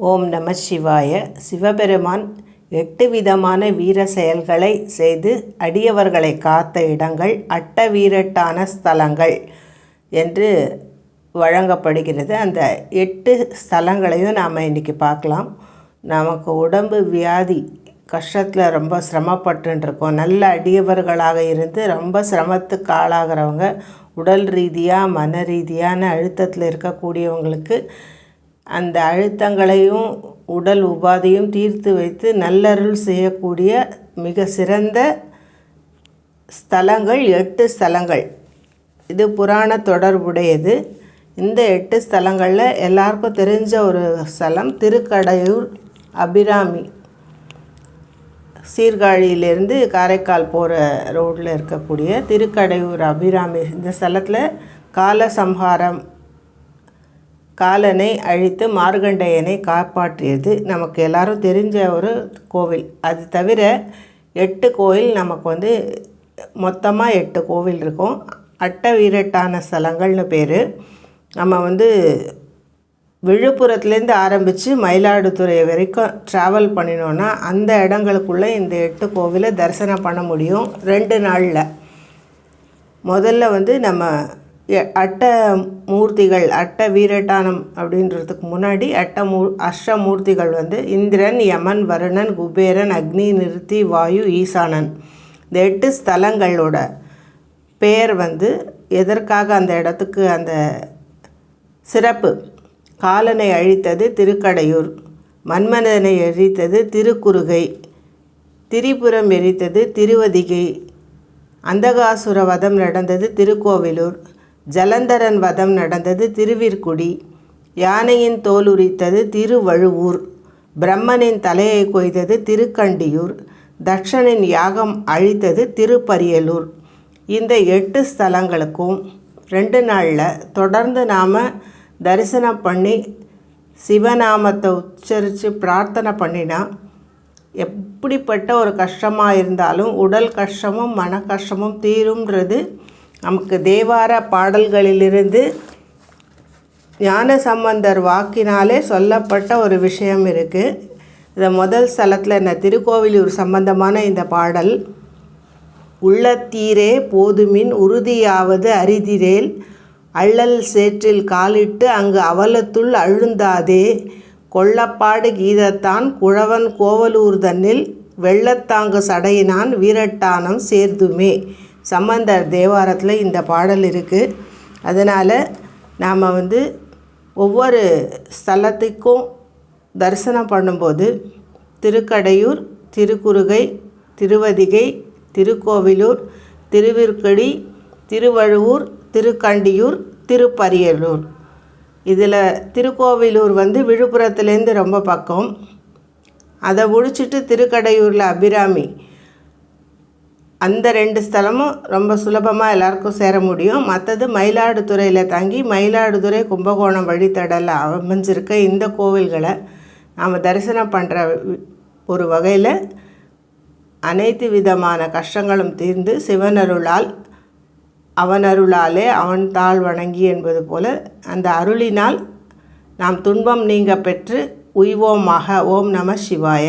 ஓம் நம சிவாய. சிவபெருமான் 8 விதமான வீர செயல்களை செய்து அடியவர்களை காத்த இடங்கள் அட்டவீரட்டான ஸ்தலங்கள் என்று வழங்கப்படுகிறது. அந்த 8 ஸ்தலங்களையும் நாம் இன்றைக்கி பார்க்கலாம். நமக்கு உடம்பு வியாதி கஷ்டத்தில் ரொம்ப சிரமப்பட்டுருக்கோம். நல்ல அடியவர்களாக இருந்து ரொம்ப சிரமத்துக்கு ஆளாகிறவங்க, உடல் ரீதியாக மன ரீதியான அழுத்தத்தில் இருக்கக்கூடியவங்களுக்கு அந்த அழுத்தங்களையும் உடல் உபாதையும் தீர்த்து வைத்து நல்லருள் செய்யக்கூடிய மிக சிறந்த ஸ்தலங்கள் 8 ஸ்தலங்கள். இது புராண தொடர்புடையது. இந்த 8 ஸ்தலங்களில் எல்லாருக்கும் தெரிஞ்ச ஒரு ஸ்தலம் திருக்கடையூர் அபிராமி. சீர்காழியிலேருந்து காரைக்கால் போகிற ரோட்டில் இருக்கக்கூடிய திருக்கடையூர் அபிராமி. இந்த ஸ்தலத்தில் காலசம்ஹாரம் காலனை அழித்து மார்கண்டேயனை காப்பாற்றியது நமக்கு எல்லாரும் தெரிஞ்ச ஒரு கோவில். அது தவிர 8 கோவில் நமக்கு மொத்தமாக 8 கோவில் இருக்கும். அட்டவீரட்டான ஸ்தலங்கள்னு பேர். நம்ம விழுப்புரத்துலேருந்து ஆரம்பித்து மயிலாடுதுறை வரைக்கும் ட்ராவல் பண்ணினோன்னா அந்த இடங்களுக்குள்ளே இந்த 8 கோவிலை தரிசனம் பண்ண முடியும் 2 நாளில். முதல்ல நம்ம அட்டமூர்த்திகள், அட்ட வீரட்டானம் அப்படின்றதுக்கு முன்னாடி அஷ்டமூர்த்திகள் இந்திரன், யமன், வருணன், குபேரன், அக்னி, நிருத்தி, வாயு, ஈசானன். இந்த 8 ஸ்தலங்களோட பெயர் எதற்காக அந்த இடத்துக்கு அந்த சிறப்பு. காலனை அழித்தது திருக்கடையூர், மன்மதனை எரித்தது திருக்குறுகை, திரிபுரம் எரித்தது திருவதிகை, அந்தகாசுர வதம் நடந்தது திருக்கோவிலூர், ஜலந்தரன் வதம் நடந்தது திருவிற்குடி, யானையின் தோல் உரித்தது திருவழுவூர், பிரம்மனின் தலையை கொய்தது திருக்கண்டியூர், தட்சனின் யாகம் அழித்தது திருப்பரியலூர். இந்த 8 ஸ்தலங்களுக்கும் 2 நாளில் தொடர்ந்து நாம் தரிசனம் பண்ணி சிவநாமத்தை உச்சரித்து பிரார்த்தனை பண்ணினா எப்படிப்பட்ட ஒரு கஷ்டமாக இருந்தாலும் உடல் கஷ்டமும் மன கஷ்டமும் தீரும்ன்றது நமக்கு தேவார பாடல்களிலிருந்து ஞானசம்பந்தர் வாக்கினாலே சொல்லப்பட்ட ஒரு விஷயம் இருக்குது. இந்த முதல் ஸ்தலத்தில் திருக்கோவிலூர் சம்பந்தமான இந்த பாடல். உள்ளத்தீரே போதுமின் உறுதியாவது அரிதிரேல், அள்ளல் சேற்றில் காலிட்டு அங்கு அவலத்துள் அழுந்தாதே, கொள்ளப்பாடு கீதத்தான் குழவன் கோவலூர் தன்னில், வெள்ளத்தாங்கு சடையினான் வீரட்டானம் சேர்துமே. சம்பந்தர் தேவாரத்தில் இந்த பாடல் இருக்குது. அதனால் நாம் ஒவ்வொரு ஸ்தலத்துக்கும் தரிசனம் பண்ணும்போது திருக்கடையூர், திருக்குறுகை, திருவதிகை, திருக்கோவிலூர், திருவிற்குடி, திருவழுவூர், திருக்கண்டியூர், திருப்பரியலூர். இதில் திருக்கோவிலூர் விழுப்புரத்துலேருந்து ரொம்ப பக்கம். அதை முடிச்சுட்டு திருக்கடையூரில் அபிராமி. அந்த 2 ஸ்தலமும் ரொம்ப சுலபமாக எல்லாருக்கும் சேர முடியும். மற்றது மயிலாடுதுறையில் தங்கி மயிலாடுதுறை கும்பகோணம் வழித்தடலில் அமைஞ்சிருக்க இந்த கோவில்களை நாம் தரிசனம் பண்ணுற ஒரு வகையில் அனைத்து விதமான கஷ்டங்களும் தீர்ந்து சிவனருளால் அவனருளாலே அவன் தாழ் வணங்கி என்பது போல் அந்த அருளினால் நாம் துன்பம் நீங்க பெற்று உய்வோமாக. ஓம் நம சிவாய.